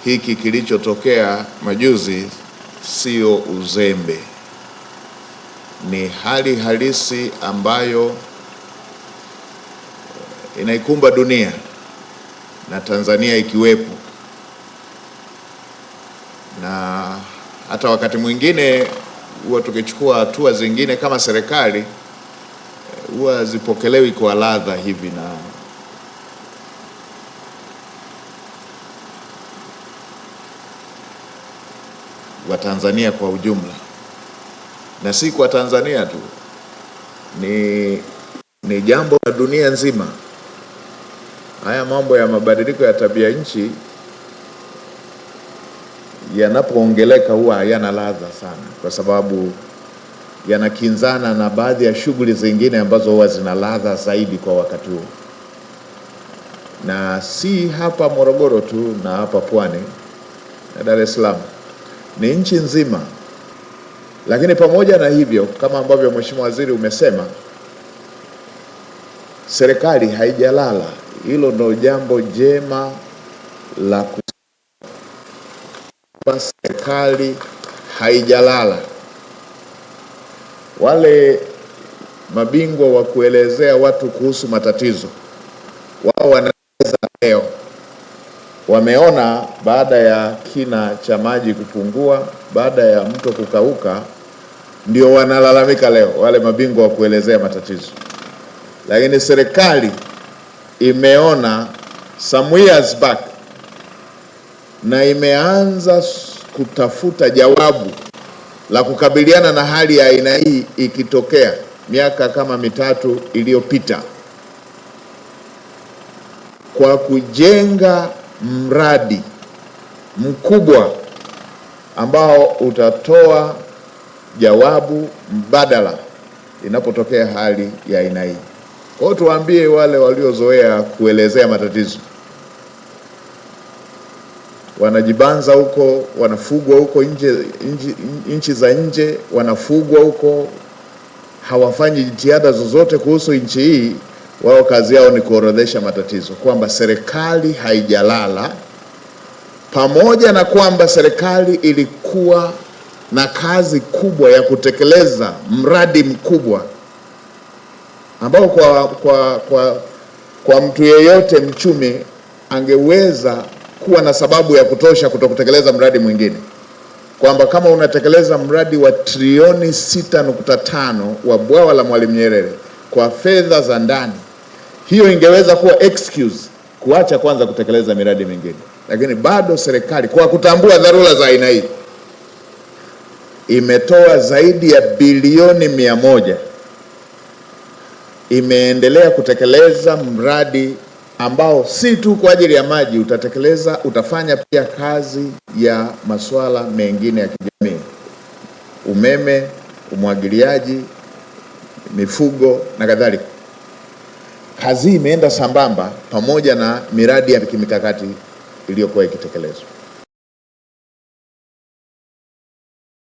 hiki kilichotokea majuzi sio uzembe, ni hali halisi ambayo inaikumba dunia na Tanzania ikiwepo, na hata wakati mwingine huwa tukichukua hatua zingine kama serikali huwa zipokelewi kwa ladha hivi na Watanzania kwa ujumla, na si kwa Tanzania tu, ni jambo la dunia nzima. Haya mambo ya mabadiliko ya tabia nchi yanapoongeleka huwa hayana ladha sana, kwa sababu yanakinzana na baadhi ya shughuli zingine ambazo huwa zina ladha zaidi kwa wakati huu, na si hapa Morogoro tu na hapa Pwani na Dar es Salaam, ni nchi nzima. Lakini pamoja na hivyo, kama ambavyo Mheshimiwa Waziri umesema, serikali haijalala. Hilo ndo jambo jema la kusema, serikali haijalala. Wale mabingwa wa kuelezea watu kuhusu matatizo, wao wanaweza leo, wameona baada ya kina cha maji kupungua, baada ya mto kukauka, ndio wanalalamika leo, wale mabingwa wa kuelezea matatizo. Lakini serikali imeona some years back na imeanza kutafuta jawabu la kukabiliana na hali ya aina hii ikitokea miaka kama 3 iliyopita, kwa kujenga mradi mkubwa ambao utatoa jawabu mbadala inapotokea hali ya aina hii. Kwa hiyo tuwaambie wale waliozoea kuelezea matatizo, wanajibanza huko, wanafugwa huko nchi za nje, wanafugwa huko, hawafanyi jitihada zozote kuhusu nchi hii. Wao kazi yao ni kuorodhesha matatizo, kwamba serikali haijalala, pamoja na kwamba serikali ilikuwa na kazi kubwa ya kutekeleza mradi mkubwa ambao kwa mtu yeyote mchumi angeweza kuwa na sababu ya kutosha kutokutekeleza mradi mwingine, kwamba kama unatekeleza mradi wa trilioni 6.5 wa bwawa la Mwalimu Nyerere kwa fedha za ndani, hiyo ingeweza kuwa excuse kuacha kwanza kutekeleza miradi mingine. Lakini bado serikali, kwa kutambua dharura za aina hii, imetoa zaidi ya bilioni 100, imeendelea kutekeleza mradi ambao si tu kwa ajili ya maji, utafanya pia kazi ya masuala mengine ya kijamii: umeme, umwagiliaji, mifugo na kadhalika. Kazi imeenda sambamba pamoja na miradi ya kimikakati iliyokuwa ikitekelezwa.